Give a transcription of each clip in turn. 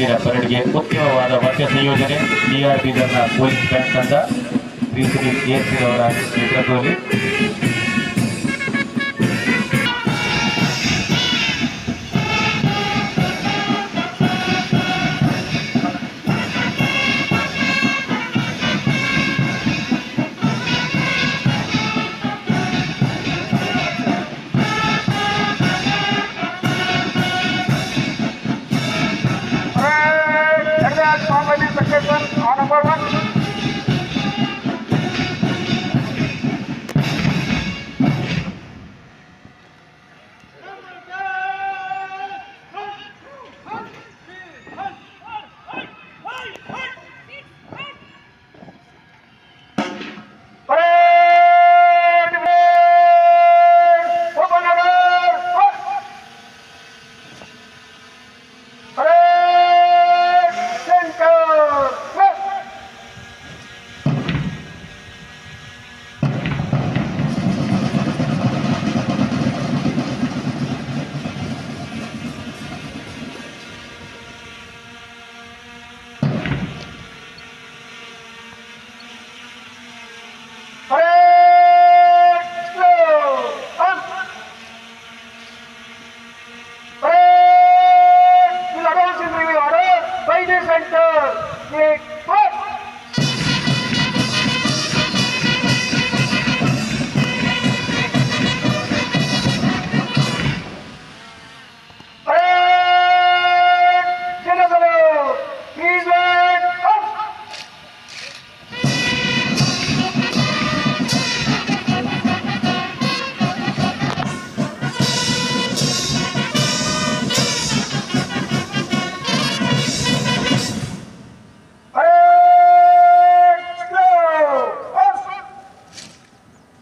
ಇಂದಿನ ಪರೇಡ್ಗೆ ಉತ್ತಮವಾದ ವಾದ್ಯ ಸಂಯೋಜನೆ DR ಬೀದರ್ನ ಪೊಲೀಸ್ ಬ್ಯಾಂಡ್ ತಂಡ ಶ್ರೀ KSC ಅವರ ನೇತೃತ್ವದಲ್ಲಿ on number 1.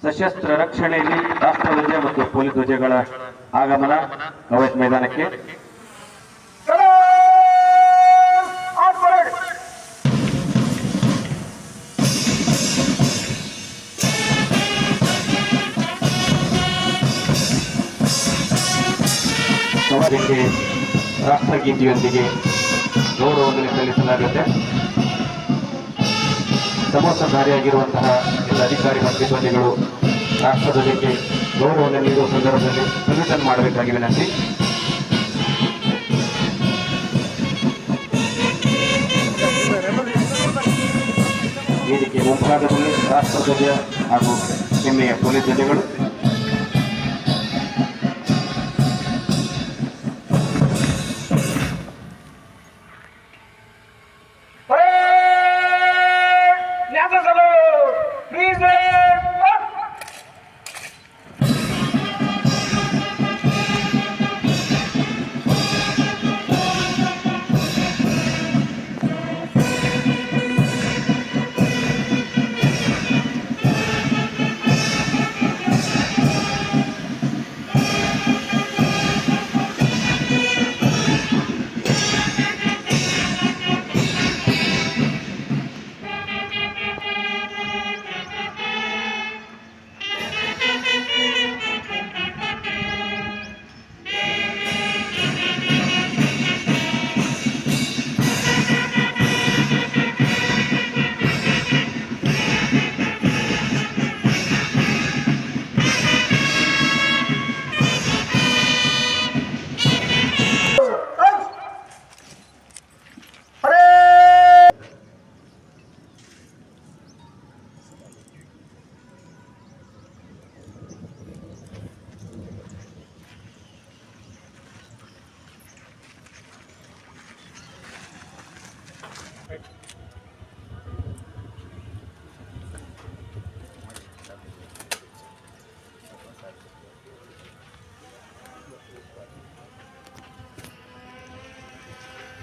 ಸಶಸ್ತ್ರ ರಕ್ಷಣೆಯಲ್ಲಿ ರಾಷ್ಟ್ರಧ್ವಜ ಮತ್ತು ಪೊಲೀಸ್ ಧ್ವಜಗಳ ಆಗಮನ ಕವಾಯತ್ ಮೈದಾನಕ್ಕೆ. ಸವಾರಿಗೆ ರಾಷ್ಟ್ರಗೀತೆಯೊಂದಿಗೆ ಗೌರವವನ್ನು ಸಲ್ಲಿಸಲಾಗುತ್ತೆ. ಸಮೋಸಧಾರಿಯಾಗಿರುವಂತಹ ಎಲ್ಲ ಅಧಿಕಾರಿ ಮತ್ತು ಸಿಬ್ಬಂದಿಗಳು ರಾಷ್ಟ್ರಧ್ವಜಕ್ಕೆ ಗೌರವವನ್ನು ನೀಡುವ ಸಂದರ್ಭದಲ್ಲಿ ಸಲ್ಯೂಷನ್ ಮಾಡಬೇಕಾಗಿ ವಿನಂತಿ. ವೇದಿಕೆ ಮುಂಭಾಗದಲ್ಲಿ ರಾಷ್ಟ್ರಧ್ವಜ ಹಾಗೂ ಹೆಮ್ಮೆಯ ಪೊಲೀಸ್ ಧ್ವಜಗಳು.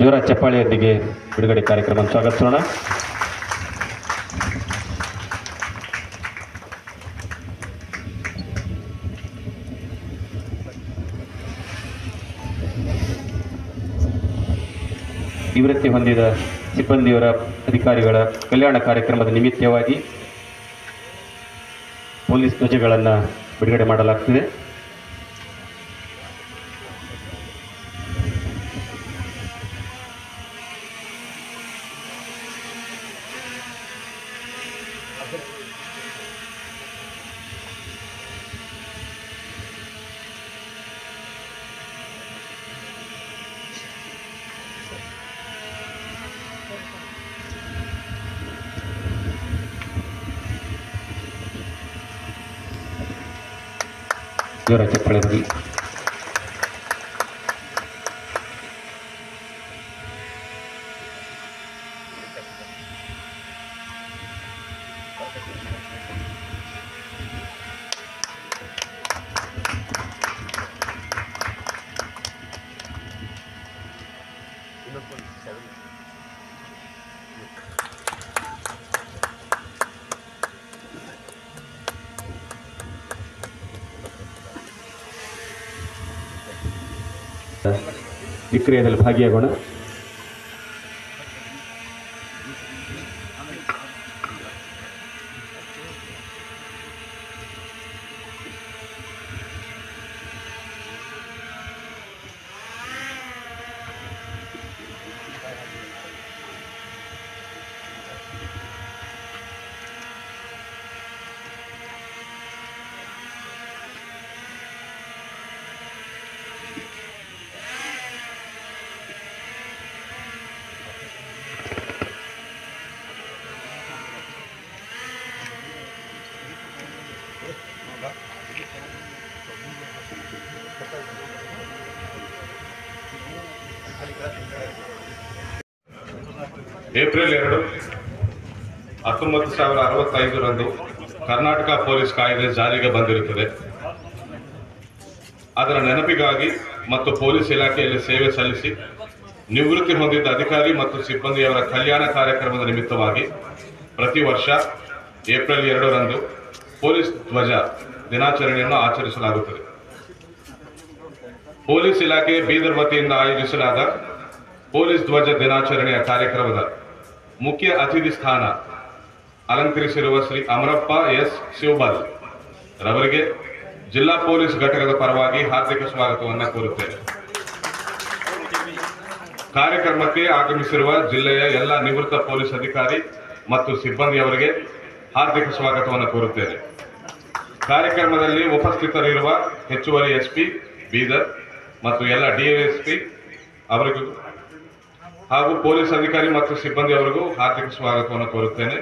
ಇವರ ಚಪ್ಪಾಳೆಯೊಂದಿಗೆ ಬಿಡುಗಡೆ ಕಾರ್ಯಕ್ರಮ ಸ್ವಾಗತಿಸೋಣ. ನಿವೃತ್ತಿ ಹೊಂದಿದ ಸಿಬ್ಬಂದಿಯವರ ಅಧಿಕಾರಿಗಳ ಕಲ್ಯಾಣ ಕಾರ್ಯಕ್ರಮದ ನಿಮಿತ್ತವಾಗಿ ಪೊಲೀಸ್ ಧ್ವಜಗಳನ್ನು ಬಿಡುಗಡೆ ಮಾಡಲಾಗ್ತಿದೆ. ಜೋರ ಚಪ್ಪಳೆ ಬರಲಿ. ಈ ಕ್ರಿಯೆಯಲ್ಲಿ ಭಾಗಿಯಾಗೋಣ. ಏಪ್ರಿಲ್ 2, 1965 ಕರ್ನಾಟಕ ಪೊಲೀಸ್ ಕಾಯ್ದೆ ಜಾರಿಗೆ ಬಂದಿರುತ್ತದೆ. ಅದರ ನೆನಪಿಗಾಗಿ ಮತ್ತು ಪೊಲೀಸ್ ಇಲಾಖೆಯಲ್ಲಿ ಸೇವೆ ಸಲ್ಲಿಸಿ ನಿವೃತ್ತಿ ಹೊಂದಿದ್ದ ಅಧಿಕಾರಿ ಮತ್ತು ಸಿಬ್ಬಂದಿಯವರ ಕಲ್ಯಾಣ ಕಾರ್ಯಕ್ರಮದ ನಿಮಿತ್ತವಾಗಿ ಪ್ರತಿ ವರ್ಷ ಏಪ್ರಿಲ್ 2 ಪೊಲೀಸ್ ಧ್ವಜ ದಿನಾಚರಣೆಯನ್ನು ಆಚರಿಸಲಾಗುತ್ತದೆ. ಪೊಲೀಸ್ ಇಲಾಖೆ ಬೀದರ್ ವತಿಯಿಂದ ಆಯೋಜಿಸಲಾದ ಪೊಲೀಸ್ ಧ್ವಜ ದಿನಾಚರಣೆಯ ಕಾರ್ಯಕ್ರಮದ ಮುಖ್ಯ ಅತಿಥಿ ಸ್ಥಾನ ಅಲಂಕರಿಸಿರುವ ಶ್ರೀ ಅಮರಪ್ಪ ಎಸ್ ಶಿವಬಾಲ್ ರವರಿಗೆ ಜಿಲ್ಲಾ ಪೊಲೀಸ್ ಘಟಕದ ಪರವಾಗಿ ಹಾರ್ದಿಕ ಸ್ವಾಗತವನ್ನು ಕೋರುತ್ತೇನೆ. ಕಾರ್ಯಕ್ರಮಕ್ಕೆ ಆಗಮಿಸಿರುವ ಜಿಲ್ಲೆಯ ಎಲ್ಲ ನಿವೃತ್ತ ಪೊಲೀಸ್ ಅಧಿಕಾರಿ ಮತ್ತು ಸಿಬ್ಬಂದಿಯವರಿಗೆ ಹಾರ್ದಿಕ ಸ್ವಾಗತವನ್ನು ಕೋರುತ್ತೇನೆ. ಕಾರ್ಯಕ್ರಮದಲ್ಲಿ ಉಪಸ್ಥಿತರಿರುವ ಹೆಚ್ಚುವರಿ ಎಸ್ಪಿ ಬೀದರ್ ಮತ್ತು ಎಲ್ಲ ಡಿಎಸ್ಪಿ ಅವರಿಗೂ ಹಾಗೂ ಪೊಲೀಸ್ ಅಧಿಕಾರಿ ಮತ್ತು ಸಿಬ್ಬಂದಿಯವರಿಗೂ ಹಾರ್ದಿಕ ಸ್ವಾಗತವನ್ನು ಕೋರುತ್ತೇನೆ.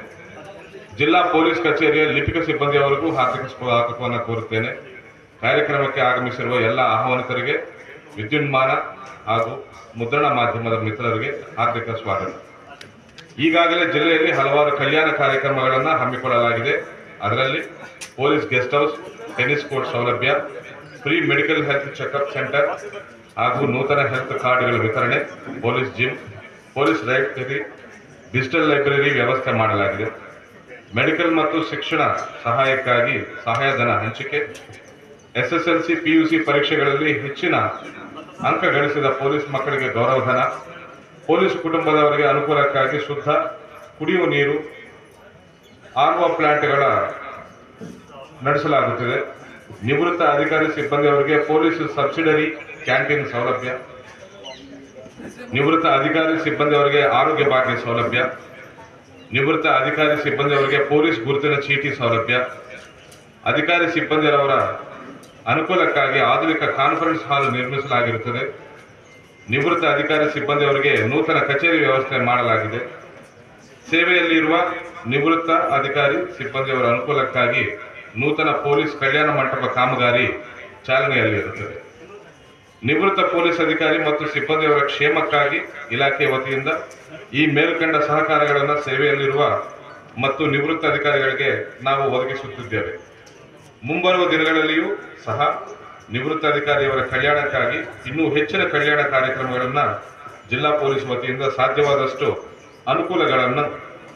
ಜಿಲ್ಲಾ ಪೊಲೀಸ್ ಕಚೇರಿಯ ಲಿಪಿಕ ಸಿಬ್ಬಂದಿಯವರಿಗೂ ಹಾರ್ದಿಕ ಸ್ವಾಗತವನ್ನು ಕೋರುತ್ತೇನೆ. ಕಾರ್ಯಕ್ರಮಕ್ಕೆ ಆಗಮಿಸಿರುವ ಎಲ್ಲ ಆಹ್ವಾನಿತರಿಗೆ, ವಿದ್ಯುನ್ಮಾನ ಹಾಗೂ ಮುದ್ರಣ ಮಾಧ್ಯಮದ ಮಿತ್ರರಿಗೆ ಹಾರ್ದಿಕ ಸ್ವಾಗತ. ಈಗಾಗಲೇ ಜಿಲ್ಲೆಯಲ್ಲಿ ಹಲವಾರು ಕಲ್ಯಾಣ ಕಾರ್ಯಕ್ರಮಗಳನ್ನು ಹಮ್ಮಿಕೊಳ್ಳಲಾಗಿದೆ. ಅದರಲ್ಲಿ police guest house, tennis court ಸೌಲಭ್ಯ, free medical health checkup centre ಹಾಗೂ ನೂತನ ಹೆಲ್ತ್ ಕಾರ್ಡ್ಗಳ ವಿತರಣೆ, police gym, police library, digital library ವ್ಯವಸ್ಥೆ ಮಾಡಲಾಗಿದೆ. ಮೆಡಿಕಲ್ ಮತ್ತು ಶಿಕ್ಷಣ ಸಹಾಯಕ್ಕಾಗಿ ಸಹಾಯಧನ ಹಂಚಿಕೆ, SSLC PUC ಪರೀಕ್ಷೆಗಳಲ್ಲಿ ಹೆಚ್ಚಿನ ಅಂಕ ಗಳಿಸಿದ ಪೊಲೀಸ್ ಮಕ್ಕಳಿಗೆ ಗೌರವಧನ, ಪೊಲೀಸ್ ಕುಟುಂಬದವರಿಗೆ ಅನುಕೂಲಕ್ಕಾಗಿ ಶುದ್ಧ ಕುಡಿಯುವ ನೀರು RO ಪ್ಲಾಂಟ್ಗಳ ನಡೆಸಲಾಗುತ್ತಿದೆ. ನಿವೃತ್ತ ಅಧಿಕಾರಿ ಸಿಬ್ಬಂದಿಯವರಿಗೆ ಪೊಲೀಸ್ ಸಬ್ಸಿಡರಿ ಕ್ಯಾಂಟೀನ್ ಸೌಲಭ್ಯ, ನಿವೃತ್ತ ಅಧಿಕಾರಿ ಸಿಬ್ಬಂದಿಯವರಿಗೆ ಆರೋಗ್ಯ ಭಾಗ್ಯ ಸೌಲಭ್ಯ, ನಿವೃತ್ತ ಅಧಿಕಾರಿ ಸಿಬ್ಬಂದಿಯವರಿಗೆ ಪೊಲೀಸ್ ಗುರುತಿನ ಚೀಟಿ ಸೌಲಭ್ಯ, ಅಧಿಕಾರಿ ಸಿಬ್ಬಂದಿಯವರ ಅನುಕೂಲಕ್ಕಾಗಿ ಆಧುನಿಕ ಕಾನ್ಫರೆನ್ಸ್ ಹಾಲ್ ನಿರ್ಮಿಸಲಾಗಿರುತ್ತದೆ. ನಿವೃತ್ತ ಅಧಿಕಾರಿ ಸಿಬ್ಬಂದಿಯವರಿಗೆ ನೂತನ ಕಚೇರಿ ವ್ಯವಸ್ಥೆ ಮಾಡಲಾಗಿದೆ. ಸೇವೆಯಲ್ಲಿರುವ ನಿವೃತ್ತ ಅಧಿಕಾರಿ ಸಿಬ್ಬಂದಿಯವರ ಅನುಕೂಲಕ್ಕಾಗಿ ನೂತನ ಪೊಲೀಸ್ ಕಲ್ಯಾಣ ಮಂಟಪ ಕಾಮಗಾರಿ ಚಾಲನೆಯಲ್ಲಿರುತ್ತದೆ. ನಿವೃತ್ತ ಪೊಲೀಸ್ ಅಧಿಕಾರಿ ಮತ್ತು ಸಿಬ್ಬಂದಿಯವರ ಕ್ಷೇಮಕ್ಕಾಗಿ ಇಲಾಖೆ ವತಿಯಿಂದ ಈ ಮೇಲ್ಕಂಡ ಸಹಕಾರಗಳನ್ನು ಸೇವೆಯಲ್ಲಿರುವ ಮತ್ತು ನಿವೃತ್ತ ಅಧಿಕಾರಿಗಳಿಗೆ ನಾವು ಒದಗಿಸುತ್ತಿದ್ದೇವೆ. ಮುಂಬರುವ ದಿನಗಳಲ್ಲಿಯೂ ಸಹ ನಿವೃತ್ತ ಅಧಿಕಾರಿಯವರ ಕಲ್ಯಾಣಕ್ಕಾಗಿ ಇನ್ನೂ ಹೆಚ್ಚಿನ ಕಲ್ಯಾಣ ಕಾರ್ಯಕ್ರಮಗಳನ್ನು ಜಿಲ್ಲಾ ಪೊಲೀಸ್ ವತಿಯಿಂದ ಸಾಧ್ಯವಾದಷ್ಟು ಅನುಕೂಲಗಳನ್ನು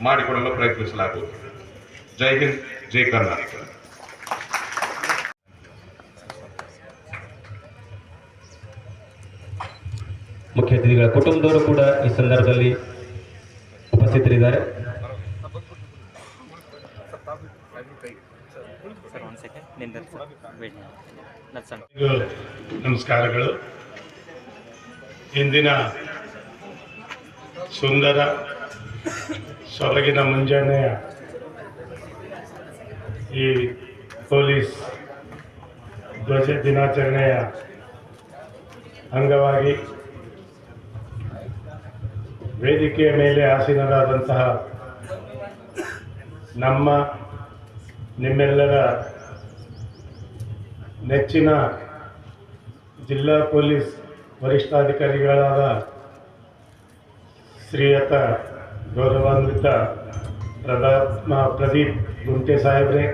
ಮಾಡಿಕೊಡಲು ಪ್ರಯತ್ನಿಸಲಾಗುವುದು. ಜೈ ಹಿಂದ್, ಜೈ ಕರ್ನಾಟಕ. ಮುಖ್ಯ ಅತಿಥಿಗಳ ಕುಟುಂಬದವರು ಕೂಡ ಈ ಸಂದರ್ಭದಲ್ಲಿ ಉಪಸ್ಥಿತರಿದ್ದಾರೆ. ನಮಸ್ಕಾರಗಳು. ಇಂದಿನ ಸುಂದರ ಸೊರಗಿನ ಮುಂಜಾನೆಯ ಈ ಪೊಲೀಸ್ ಧ್ವಜ ದಿನಾಚರಣೆಯ ಅಂಗವಾಗಿ ವೇದಿಕೆಯ ಮೇಲೆ ಆಸೀನರಾದಂತಹ ನಿಮ್ಮೆಲ್ಲರ ನೆಚ್ಚಿನ ಜಿಲ್ಲಾ ಪೊಲೀಸ್ ವರಿಷ್ಠಾಧಿಕಾರಿಗಳಾದ ಶ್ರೀಯುತ ಗೌರವಾನ್ವಿತ ಪ್ರದೀಪ್ ಗುಂಟೆ ಸಾಹೇಬ್ರೆ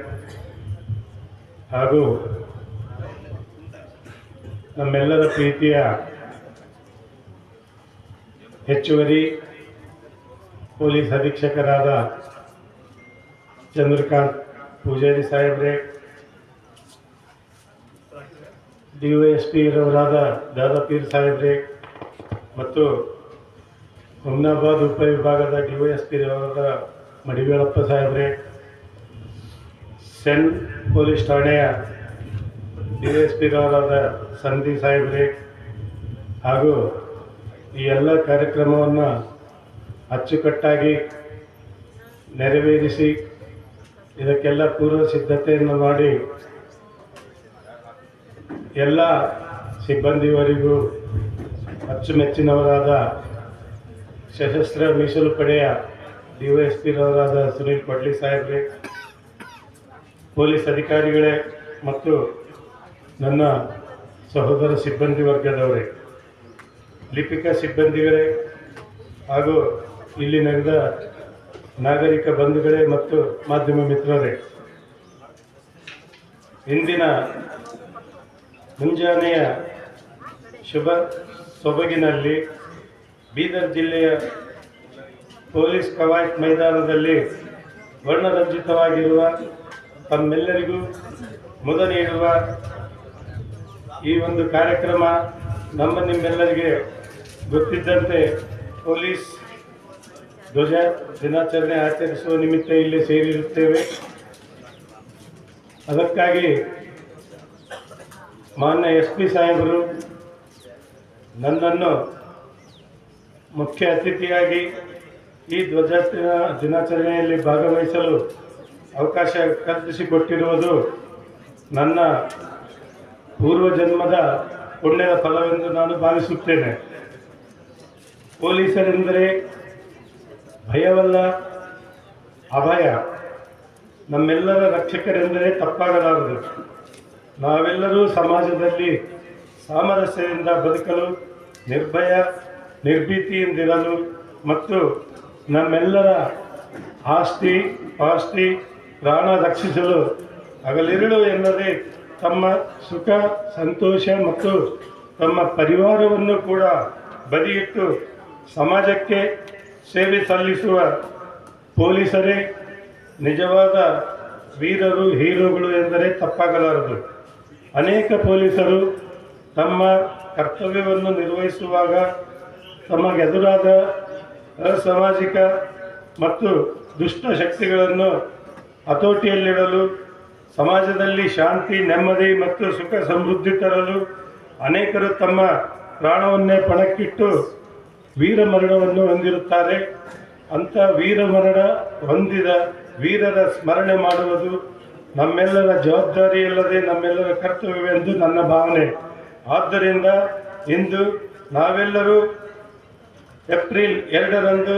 ಹಾಗೂ ನಮ್ಮೆಲ್ಲರ ಪ್ರೀತಿಯ ಹೆಚ್ಚುವರಿ ಪೊಲೀಸ್ ಅಧೀಕ್ಷಕರಾದ ಚಂದ್ರಕಾಂತ್ ಪೂಜಾರಿ ಸಾಹೇಬ್ರೆ, DYSP ರವರಾದ ದಾದಾಪೀರ್ ಸಾಹೇಬ್ರೆ ಮತ್ತು ಹುಮ್ನಾಬಾದ್ ಉಪವಿಭಾಗದ DYSP ರವರಾದ ಮಡಿವೇಳಪ್ಪ ಸಾಹೇಬ್ರೆ, ಸೆನ್ ಪೊಲೀಸ್ ಠಾಣೆಯ DYSP ರವರಾದ ಸಂಧಿ ಸಾಹೇಬ್ರೆ ಹಾಗೂ ಈ ಎಲ್ಲ ಕಾರ್ಯಕ್ರಮವನ್ನು ಅಚ್ಚುಕಟ್ಟಾಗಿ ನೆರವೇರಿಸಿ ಇದಕ್ಕೆಲ್ಲ ಪೂರ್ವ ಸಿದ್ಧತೆಯನ್ನು ಮಾಡಿ ಎಲ್ಲ ಸಿಬ್ಬಂದಿಯವರಿಗೂ ಅಚ್ಚುಮೆಚ್ಚಿನವರಾದ ಸಶಸ್ತ್ರ ಮೀಸಲು ಪಡೆಯ DYSP ರವರಾದ ಸುನೀಲ್ ಕೊಡ್ಲಿ ಸಾಹೇಬ್ರೆ, ಪೊಲೀಸ್ ಅಧಿಕಾರಿಗಳೇ ಮತ್ತು ನನ್ನ ಸಹೋದರ ಸಿಬ್ಬಂದಿ ವರ್ಗದವರೇ, ಲಿಪಿಕ ಸಿಬ್ಬಂದಿಗಳೇ ಹಾಗೂ ಇಲ್ಲಿ ನಡೆದ ನಾಗರಿಕ ಬಂಧುಗಳೇ ಮತ್ತು ಮಾಧ್ಯಮ ಮಿತ್ರರೇ, ಇಂದಿನ ಮುಂಜಾನೆಯ ಶುಭ ಸೊಬಗಿನಲ್ಲಿ ಬೀದರ್ ಜಿಲ್ಲೆಯ ಪೊಲೀಸ್ ಕವಾಯತ್ ಮೈದಾನದಲ್ಲಿ ವರ್ಣರಂಜಿತವಾಗಿರುವ ತಮ್ಮೆಲ್ಲರಿಗೂ ಮುದ ನೀಡುವ ಈ ಒಂದು ಕಾರ್ಯಕ್ರಮ ನಿಮ್ಮೆಲ್ಲರಿಗೆ ಗೊತ್ತಿದ್ದಂತೆ ಪೊಲೀಸ್ ಧ್ವಜ ದಿನಾಚರಣೆ ಆಚರಿಸುವ ನಿಮಿತ್ತ ಇಲ್ಲಿ ಸೇರಿರುತ್ತೇವೆ. ಅದಕ್ಕಾಗಿ ಮಾನ್ಯ SP ಸಾಹೇಬರು ನನ್ನನ್ನು ಮುಖ್ಯ ಅತಿಥಿಯಾಗಿ ಈ ಧ್ವಜ ದಿನಾಚರಣೆಯಲ್ಲಿ ಭಾಗವಹಿಸಲು ಅವಕಾಶ ಕಲ್ಪಿಸಿಕೊಟ್ಟಿರುವುದು ನನ್ನ ಪೂರ್ವಜನ್ಮದ ಪುಣ್ಯದ ಫಲವೆಂದು ನಾನು ಭಾವಿಸುತ್ತೇನೆ. ಪೊಲೀಸರೆಂದರೆ ಭಯವಲ್ಲ, ಅಭಯ. ನಮ್ಮೆಲ್ಲರ ರಕ್ಷಕರೆಂದರೆ ತಪ್ಪಾಗಲಾರದು. ನಾವೆಲ್ಲರೂ ಸಮಾಜದಲ್ಲಿ ಸಾಮರಸ್ಯದಿಂದ ಬದುಕಲು, ನಿರ್ಭಯ ನಿರ್ಭೀತಿಯಿಂದಿರಲು ಮತ್ತು ನಮ್ಮೆಲ್ಲರ ಆಸ್ತಿ ಪಾಸ್ತಿ ಪ್ರಾಣ ರಕ್ಷಿಸಲು ಹಗಲಿರುಳು ಎನ್ನದೇ ತಮ್ಮ ಸುಖ ಸಂತೋಷ ಮತ್ತು ತಮ್ಮ ಪರಿವಾರವನ್ನು ಕೂಡ ಬದಿಯಿಟ್ಟು ಸಮಾಜಕ್ಕೆ ಸೇವೆ ಸಲ್ಲಿಸುವ ಪೊಲೀಸರೇ ನಿಜವಾದ ವೀರರು, ಹೀರೋಗಳು ಎಂದರೆ ತಪ್ಪಾಗಲಾರದು. ಅನೇಕ ಪೊಲೀಸರು ತಮ್ಮ ಕರ್ತವ್ಯವನ್ನು ನಿರ್ವಹಿಸುವಾಗ ತಮಗೆದುರಾದ ಅಸಾಮಾಜಿಕ ಮತ್ತು ದುಷ್ಟ ಶಕ್ತಿಗಳನ್ನು ಹತೋಟಿಯಲ್ಲಿಡಲು, ಸಮಾಜದಲ್ಲಿ ಶಾಂತಿ, ನೆಮ್ಮದಿ ಮತ್ತು ಸುಖ ಸಮೃದ್ಧಿ ತರಲು ಅನೇಕರು ತಮ್ಮ ಪ್ರಾಣವನ್ನೇ ಪಣಕ್ಕಿಟ್ಟು ವೀರಮರಣವನ್ನು ಹೊಂದಿರುತ್ತಾರೆ. ಅಂಥ ವೀರಮರಣ ಹೊಂದಿದ ವೀರರ ಸ್ಮರಣೆ ಮಾಡುವುದು ನಮ್ಮೆಲ್ಲರ ಜವಾಬ್ದಾರಿಯಲ್ಲದೆ ನಮ್ಮೆಲ್ಲರ ಕರ್ತವ್ಯವೆಂದು ನನ್ನ ಭಾವನೆ. ಆದ್ದರಿಂದ ಇಂದು ನಾವೆಲ್ಲರೂ ಏಪ್ರಿಲ್ 2ರಂದು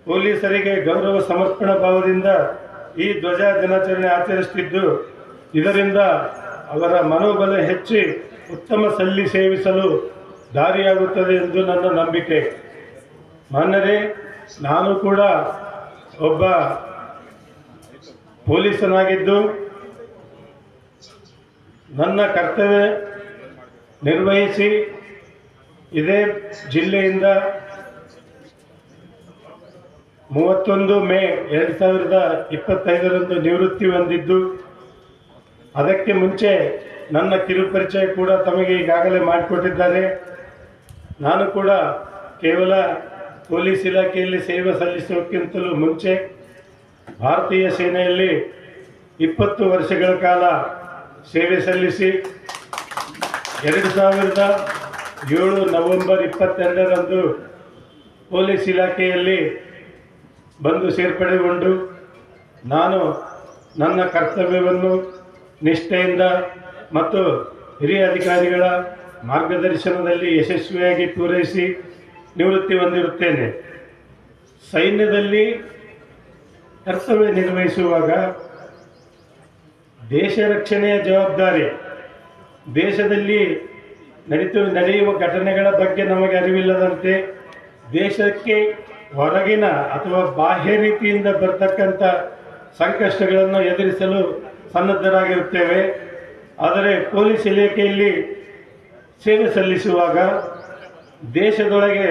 ಪೊಲೀಸರಿಗೆ ಗೌರವ ಸಮರ್ಪಣಾ ಭಾವದಿಂದ ಈ ಧ್ವಜ ದಿನಾಚರಣೆ ಆಚರಿಸುತ್ತಿದ್ದು, ಇದರಿಂದ ಅವರ ಮನೋಬಲ ಹೆಚ್ಚಿ ಉತ್ತಮ ಸೇವಿಸಲು ದಾರಿಯಾಗುತ್ತದೆ ಎಂದು ನನ್ನ ನಂಬಿಕೆ. ಮಾನ್ಯರೇ, ನಾನು ಕೂಡ ಒಬ್ಬ ಪೊಲೀಸನಾಗಿದ್ದು ನನ್ನ ಕರ್ತವ್ಯ ನಿರ್ವಹಿಸಿ ಇದೇ ಜಿಲ್ಲೆಯಿಂದ 31 ಮೇ 2025ರಂದು ನಿವೃತ್ತಿ ಹೊಂದಿದ್ದು, ಅದಕ್ಕೆ ಮುಂಚೆ ನನ್ನ ಕಿರುಪರಿಚಯ ಕೂಡ ತಮಗೆ ಈಗಾಗಲೇ ಮಾಡಿಕೊಟ್ಟಿದ್ದಾರೆ. ನಾನು ಕೂಡ ಕೇವಲ ಪೊಲೀಸ್ ಇಲಾಖೆಯಲ್ಲಿ ಸೇವೆ ಸಲ್ಲಿಸೋಕ್ಕಿಂತಲೂ ಮುಂಚೆ ಭಾರತೀಯ ಸೇನೆಯಲ್ಲಿ 20 ವರ್ಷಗಳ ಕಾಲ ಸೇವೆ ಸಲ್ಲಿಸಿ 2007 ನವೆಂಬರ್ 22ರಂದು ಪೊಲೀಸ್ ಇಲಾಖೆಯಲ್ಲಿ ಬಂದು ಸೇರ್ಪಡೆಗೊಂಡು ನಾನು ನನ್ನ ಕರ್ತವ್ಯವನ್ನು ನಿಷ್ಠೆಯಿಂದ ಮತ್ತು ಹಿರಿಯ ಅಧಿಕಾರಿಗಳ ಮಾರ್ಗದರ್ಶನದಲ್ಲಿ ಯಶಸ್ವಿಯಾಗಿ ಪೂರೈಸಿ ನಿವೃತ್ತಿ ಹೊಂದಿರುತ್ತೇನೆ. ಸೈನ್ಯದಲ್ಲಿ ಕರ್ತವ್ಯ ನಿರ್ವಹಿಸುವಾಗ ದೇಶ ರಕ್ಷಣೆಯ ಜವಾಬ್ದಾರಿ ದೇಶದಲ್ಲಿ ನಡೆಯುವ ಘಟನೆಗಳ ಬಗ್ಗೆ ನಮಗೆ ಅರಿವಿಲ್ಲದಂತೆ ದೇಶಕ್ಕೆ ಹೊರಗಿನ ಅಥವಾ ಬಾಹ್ಯ ರೀತಿಯಿಂದ ಬರ್ತಕ್ಕಂಥ ಸಂಕಷ್ಟಗಳನ್ನು ಎದುರಿಸಲು ಸನ್ನದ್ಧರಾಗಿರುತ್ತೇವೆ. ಆದರೆ ಪೊಲೀಸ್ ಇಲಾಖೆಯಲ್ಲಿ ಸೇವೆ ಸಲ್ಲಿಸುವಾಗ ದೇಶದೊಳಗೆ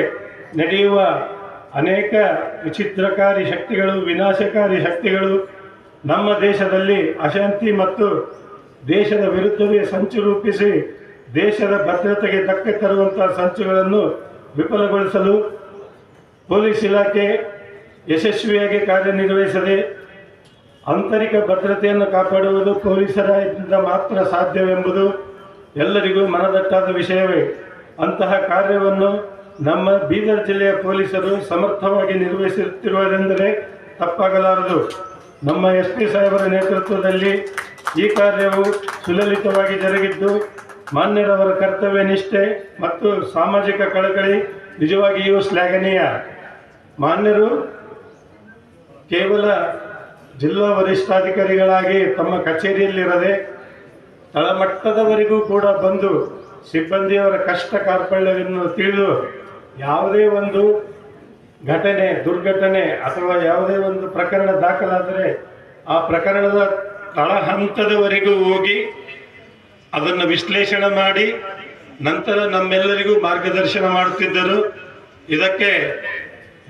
ನಡೆಯುವ ಅನೇಕ ವಿಚಿತ್ರಕಾರಿ ಶಕ್ತಿಗಳು, ವಿನಾಶಕಾರಿ ಶಕ್ತಿಗಳು ನಮ್ಮ ದೇಶದಲ್ಲಿ ಅಶಾಂತಿ ಮತ್ತು ದೇಶದ ವಿರುದ್ಧವೇ ಸಂಚು ರೂಪಿಸಿ ದೇಶದ ಭದ್ರತೆಗೆ ಧಕ್ಕೆ ತರುವಂತಹ ಸಂಚುಗಳನ್ನು ವಿಫಲಗೊಳಿಸಲು ಪೊಲೀಸ್ ಇಲಾಖೆ ಯಶಸ್ವಿಯಾಗಿ ಕಾರ್ಯನಿರ್ವಹಿಸದೆ ಆಂತರಿಕ ಭದ್ರತೆಯನ್ನು ಕಾಪಾಡುವುದು ಪೊಲೀಸರಿಂದ ಮಾತ್ರ ಸಾಧ್ಯವೆಂಬುದು ಎಲ್ಲರಿಗೂ ಮನದಟ್ಟಾದ ವಿಷಯವೇ. ಅಂತಹ ಕಾರ್ಯವನ್ನು ನಮ್ಮ ಬೀದರ್ ಜಿಲ್ಲೆಯ ಪೊಲೀಸರು ಸಮರ್ಥವಾಗಿ ನಿರ್ವಹಿಸುತ್ತಿರುವುದೆಂದರೆ ತಪ್ಪಾಗಲಾರದು. ನಮ್ಮ SP ಸಾಹೇಬರ ನೇತೃತ್ವದಲ್ಲಿ ಈ ಕಾರ್ಯವು ಸುಲಲಿತವಾಗಿ ಜರುಗಿದ್ದು ಮಾನ್ಯರವರ ಕರ್ತವ್ಯ ನಿಷ್ಠೆ ಮತ್ತು ಸಾಮಾಜಿಕ ಕಳಕಳಿ ನಿಜವಾಗಿಯೂ ಶ್ಲಾಘನೀಯ. ಮಾನ್ಯರು ಕೇವಲ ಜಿಲ್ಲಾ ವರಿಷ್ಠಾಧಿಕಾರಿಗಳಾಗಿ ತಮ್ಮ ಕಚೇರಿಯಲ್ಲಿರದೆ ತಳಮಟ್ಟದವರೆಗೂ ಕೂಡ ಬಂದು ಸಿಬ್ಬಂದಿಯವರ ಕಷ್ಟ ಕಾರ್ಪಣ್ಯವನ್ನು ತಿಳಿದು ಯಾವುದೇ ಒಂದು ಘಟನೆ, ದುರ್ಘಟನೆ ಅಥವಾ ಯಾವುದೇ ಒಂದು ಪ್ರಕರಣ ದಾಖಲಾದರೆ ಆ ಪ್ರಕರಣದ ತಳಹಂತದವರೆಗೂ ಹೋಗಿ ಅದನ್ನು ವಿಶ್ಲೇಷಣೆ ಮಾಡಿ ನಂತರ ನಮ್ಮೆಲ್ಲರಿಗೂ ಮಾರ್ಗದರ್ಶನ ಮಾಡುತ್ತಿದ್ದರು. ಇದಕ್ಕೆ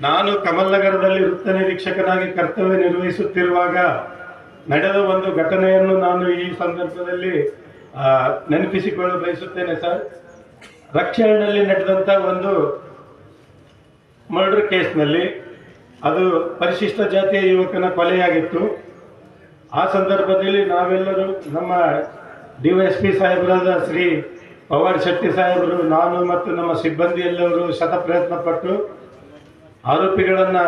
ನಾನು ಕಮಲ್ನಗರದಲ್ಲಿ ವೃತ್ತ ನಿರೀಕ್ಷಕನಾಗಿ ಕರ್ತವ್ಯ ನಿರ್ವಹಿಸುತ್ತಿರುವಾಗ ನಡೆದ ಒಂದು ಘಟನೆಯನ್ನು ನಾನು ಈ ಸಂದರ್ಭದಲ್ಲಿ ನೆನಪಿಸಿಕೊಳ್ಳಲು ಬಯಸುತ್ತೇನೆ ಸರ್. ರಕ್ಷಣೆಯಲ್ಲಿ ನಡೆದಂಥ ಒಂದು ಮರ್ಡರ್ ಕೇಸ್ನಲ್ಲಿ ಅದು ಪರಿಶಿಷ್ಟ ಜಾತಿಯ ಯುವಕನ ಕೊಲೆಯಾಗಿತ್ತು. ಆ ಸಂದರ್ಭದಲ್ಲಿ ನಾವೆಲ್ಲರೂ ನಮ್ಮ DYSP ಸಾಹೇಬರಾದ ಶ್ರೀ ಪವಾಡ್ ಶೆಟ್ಟಿ ಸಾಹೇಬರು, ನಾನು ಮತ್ತು ನಮ್ಮ ಸಿಬ್ಬಂದಿ ಎಲ್ಲರೂ ಶತಪ್ರಯತ್ನ ಪಟ್ಟು ಆರೋಪಿಗಳನ್ನು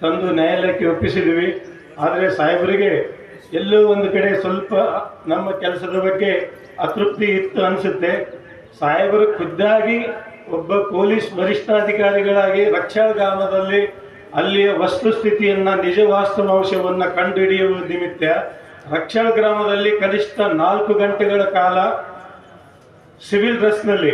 ತಂದು ನ್ಯಾಯಾಲಯಕ್ಕೆ ಒಪ್ಪಿಸಿದ್ವಿ. ಆದರೆ ಸಾಹೇಬರಿಗೆ ಎಲ್ಲೋ ಒಂದು ಕಡೆ ಸ್ವಲ್ಪ ನಮ್ಮ ಕೆಲಸದ ಬಗ್ಗೆ ಅತೃಪ್ತಿ ಇತ್ತು ಅನಿಸುತ್ತೆ. ಸಾಹೇಬರು ಖುದ್ದಾಗಿ ಒಬ್ಬ ಪೊಲೀಸ್ ವರಿಷ್ಠಾಧಿಕಾರಿಗಳಾಗಿ ರಕ್ಷಾ ಗ್ರಾಮದಲ್ಲಿ ಅಲ್ಲಿಯ ವಸ್ತುಸ್ಥಿತಿಯನ್ನು, ನಿಜ ವಾಸ್ತವಾಂಶವನ್ನು ಕಂಡುಹಿಡಿಯುವ ನಿಮಿತ್ತ ರಕ್ಷಾ ಗ್ರಾಮದಲ್ಲಿ ಕನಿಷ್ಠ 4 ಗಂಟೆಗಳ ಕಾಲ ಸಿವಿಲ್ ಡ್ರೆಸ್ನಲ್ಲಿ,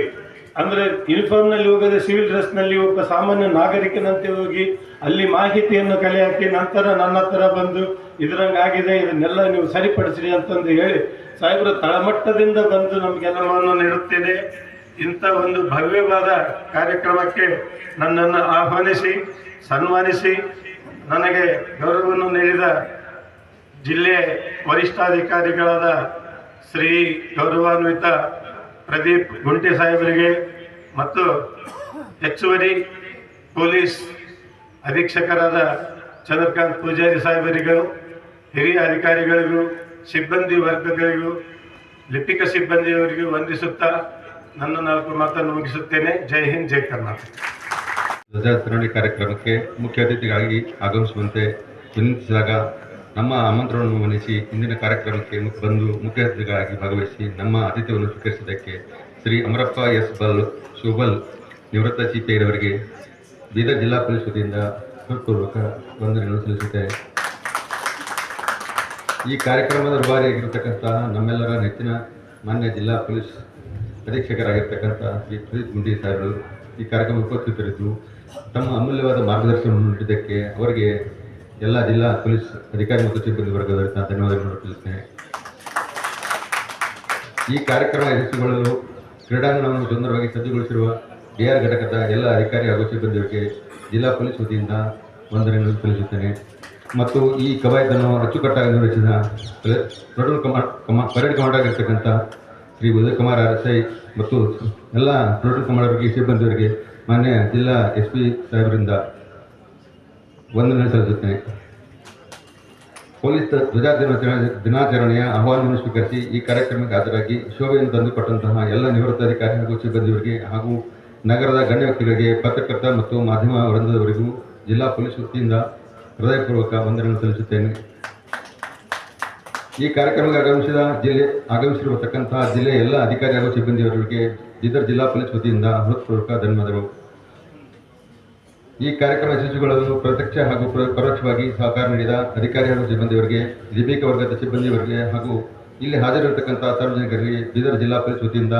ಅಂದರೆ ಯೂನಿಫಾರ್ಮ್ನಲ್ಲಿ ಹೋಗದೆ ಸಿವಿಲ್ ಡ್ರೆಸ್ನಲ್ಲಿ ಒಬ್ಬ ಸಾಮಾನ್ಯ ನಾಗರಿಕನಂತೆ ಹೋಗಿ ಅಲ್ಲಿ ಮಾಹಿತಿಯನ್ನು ಕಲೆ ಹಾಕಿ ನಂತರ ನನ್ನ ಹತ್ರ ಬಂದು ಇದರಂಗಾಗಿದೆ, ಇದನ್ನೆಲ್ಲ ನೀವು ಸರಿಪಡಿಸಿರಿ ಅಂತಂದು ಹೇಳಿ ಸಾಹೇಬರು ತಳಮಟ್ಟದಿಂದ ಬಂದು ನಮಗೆಲ್ಲವನ್ನು ನೀಡುತ್ತೇನೆ. ಇಂಥ ಒಂದು ಭವ್ಯವಾದ ಕಾರ್ಯಕ್ರಮಕ್ಕೆ ನನ್ನನ್ನು ಆಹ್ವಾನಿಸಿ ಸನ್ಮಾನಿಸಿ ನನಗೆ ಗೌರವವನ್ನು ನೀಡಿದ ಜಿಲ್ಲೆ ವರಿಷ್ಠಾಧಿಕಾರಿಗಳಾದ ಶ್ರೀ ಗೌರವಾನ್ವಿತ ಪ್ರದೀಪ್ ಗುಂಟೆ ಸಾಹೇಬರಿಗೆ ಮತ್ತು ಹೆಚ್ಚುವರಿ ಪೊಲೀಸ್ ಅಧೀಕ್ಷಕರಾದ ಚಂದ್ರಕಾಂತ್ ಪೂಜಾರಿ ಸಾಹೇಬರಿಗೂ, ಹಿರಿಯ ಅಧಿಕಾರಿಗಳಿಗೂ, ಸಿಬ್ಬಂದಿ ವರ್ಗಗಳಿಗೂ, ಲಿಪಿಕ ಸಿಬ್ಬಂದಿಯವರಿಗೂ ವಂದಿಸುತ್ತಾ ನನ್ನ 4 ಮಾತನ್ನು ಮುಗಿಸುತ್ತೇನೆ. ಜೈ ಹಿಂದ್, ಜೈ ಕರ್ನಾಟಕ. ಧ್ವಜಾರೋಹಣ ಕಾರ್ಯಕ್ರಮಕ್ಕೆ ಮುಖ್ಯ ಅತಿಥಿಗಾಗಿ ಆಗಮಿಸುವಂತೆ ವಿನಂತಿಸಿದಾಗ ನಮ್ಮ ಆಮಂತ್ರಣವನ್ನು ಮನ್ನಿಸಿ ಇಂದಿನ ಕಾರ್ಯಕ್ರಮಕ್ಕೆ ಬಂದು ಮುಖ್ಯ ಅತಿಥಿಗಳಾಗಿ ಭಾಗವಹಿಸಿ ನಮ್ಮ ಅತಿಥ್ಯವನ್ನು ಸ್ವೀಕರಿಸಿದ್ದಕ್ಕೆ ಶ್ರೀ ಅಮರಪ್ಪ ಎಸ್ ಶೋಬಲ್ ನಿವೃತ್ತ CPI ರವರಿಗೆ ಬೀದರ್ ಜಿಲ್ಲಾ ಪೊಲೀಸ್ ವತಿಯಿಂದ ಹೃತ್ಪೂರ್ವಕ ವಂದನೆಗಳನ್ನು ಸಲ್ಲಿಸುತ್ತೇನೆ. ಈ ಕಾರ್ಯಕ್ರಮದ ರೂವಾರಿಯಾಗಿರತಕ್ಕಂತಹ ನಮ್ಮೆಲ್ಲರ ನೆಚ್ಚಿನ ಮಾನ್ಯ ಜಿಲ್ಲಾ ಪೊಲೀಸ್ ಅಧೀಕ್ಷಕರಾಗಿರ್ತಕ್ಕಂಥ ಶ್ರೀ ಪ್ರದೀಪ್ ಗುಂಡಿ ಸಾಹೇಬರು ಈ ಕಾರ್ಯಕ್ರಮ ಉಪಸ್ಥಿತರಿದ್ದು ತಮ್ಮ ಅಮೂಲ್ಯವಾದ ಮಾರ್ಗದರ್ಶನವನ್ನು ನೀಡಿದ್ದಕ್ಕೆ ಅವರಿಗೆ ಎಲ್ಲ ಜಿಲ್ಲಾ ಪೊಲೀಸ್ ಅಧಿಕಾರಿ ಮತ್ತು ಸಿಬ್ಬಂದಿ ವರ್ಗದವರಿಂದ ಧನ್ಯವಾದಗಳನ್ನು ತಿಳಿಸುತ್ತೇನೆ. ಈ ಕಾರ್ಯಕ್ರಮ ಯಶಸ್ವಿಗೊಳ್ಳಲು ಕ್ರೀಡಾಂಗಣವನ್ನು ಸುಂದರವಾಗಿ ಸಜ್ಜುಗೊಳಿಸಿರುವ DR ಘಟಕದ ಎಲ್ಲ ಅಧಿಕಾರಿ ಹಾಗೂ ಸಿಬ್ಬಂದಿಯವರಿಗೆ ಜಿಲ್ಲಾ ಪೊಲೀಸ್ ವತಿಯಿಂದ ವಂದನೆಗಳನ್ನು ಸಲ್ಲಿಸುತ್ತೇನೆ. ಮತ್ತು ಈ ಕವಾಯತನ್ನು ಅಚ್ಚುಕಟ್ಟಾಗಿ ನಿರ್ವಹಿಸಿದ ಪರೇಡ್ ಕಮಾಂಡರ್ ಆಗಿರ್ತಕ್ಕಂಥ ಶ್ರೀ ಉದಯ್ ಕುಮಾರ್ RSI ಮತ್ತು ಎಲ್ಲ ಪ್ರೋಟೋಕಾಲ್ ಕಮಾಂಡರ್ಗೆ, ಸಿಬ್ಬಂದಿಯವರಿಗೆ ಮಾನ್ಯ ಜಿಲ್ಲಾ SP ಸಾಹೇಬರಿಂದ ವಂದನೆ ಸಲ್ಲಿಸುತ್ತೇನೆ. ಪೊಲೀಸ್ ಧ್ವಜ ದಿನಾಚರಣೆಯ ಆಹ್ವಾನವನ್ನು ಸ್ವೀಕರಿಸಿ ಈ ಕಾರ್ಯಕ್ರಮಕ್ಕೆ ಹಾಜರಾಗಿ ಶೋಭೆಯನ್ನು ತಂದುಕೊಟ್ಟಂತಹ ಎಲ್ಲ ನಿವೃತ್ತ ಅಧಿಕಾರಿ ಹಾಗೂ ಸಿಬ್ಬಂದಿಯವರಿಗೆ ಹಾಗೂ ನಗರದ ಗಣ್ಯ ವ್ಯಕ್ತಿಗಳಿಗೆ, ಪತ್ರಕರ್ತ ಮತ್ತು ಮಾಧ್ಯಮ ವೃಂದದವರಿಗೂ ಜಿಲ್ಲಾ ಪೊಲೀಸ್ ವತಿಯಿಂದ ಹೃದಯಪೂರ್ವಕ ವಂದನೆಗಳನ್ನು ಸಲ್ಲಿಸುತ್ತೇನೆ. ಈ ಕಾರ್ಯಕ್ರಮಕ್ಕೆ ಆಗಮಿಸಿರತಕ್ಕಂತಹ ಜಿಲ್ಲೆಯ ಎಲ್ಲ ಅಧಿಕಾರಿ ಹಾಗೂ ಸಿಬ್ಬಂದಿಯವರಿಗೆ ಬೀದರ್ ಜಿಲ್ಲಾ ಪೊಲೀಸ್ ವತಿಯಿಂದ ಹೃತ್ಪೂರ್ವಕ ಧನ್ಯವಾದಗಳು. ಈ ಕಾರ್ಯಕ್ರಮ ಯಶಸ್ವಿಗೊಳ್ಳಲು ಪ್ರತ್ಯಕ್ಷ ಹಾಗೂ ಪರೋಕ್ಷವಾಗಿ ಸಹಕಾರ ನೀಡಿದ ಅಧಿಕಾರಿ ಹಾಗೂ ಸಿಬ್ಬಂದಿಯವರಿಗೆ, ಲಿಪಿಕ ವರ್ಗದ ಸಿಬ್ಬಂದಿಯವರಿಗೆ ಹಾಗೂ ಇಲ್ಲಿ ಹಾಜರಿರತಕ್ಕಂಥ ಸಾರ್ವಜನಿಕರಿಗೆ ಬೀದರ್ ಜಿಲ್ಲಾ ಪೊಲೀಸ್ ವತಿಯಿಂದ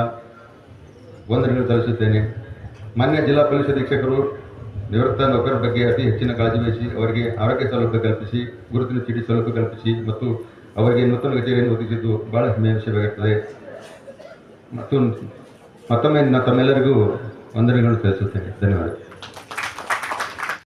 ವಂದನೆಗಳು ಸಲ್ಲಿಸುತ್ತೇನೆ. ಮಾನ್ಯ ಜಿಲ್ಲಾ ಪೊಲೀಸ್ ಅಧೀಕ್ಷಕರು ನಿವೃತ್ತ ನೌಕರರ ಬಗ್ಗೆ ಅತಿ ಹೆಚ್ಚಿನ ಕಾಳಜಿ ವಹಿಸಿ ಅವರಿಗೆ ಆರೋಗ್ಯ ಸೌಲಭ್ಯ ಕಲ್ಪಿಸಿ, ಗುರುತಿನ ಚೀಟಿ ಸೌಲಭ್ಯ ಕಲ್ಪಿಸಿ ಮತ್ತು ಅವರಿಗೆ ನೂತನ ಕಚೇರಿಯನ್ನು ಒದಗಿಸಿದ್ದು ಬಹಳ ಹೆಮ್ಮೆಯ ವಿಷಯವಾಗಿರುತ್ತದೆ. ಮತ್ತು ಮತ್ತೊಮ್ಮೆ ತಮ್ಮೆಲ್ಲರಿಗೂ ವಂದನೆಗಳು ಸಲ್ಲಿಸುತ್ತೇನೆ. ಧನ್ಯವಾದ.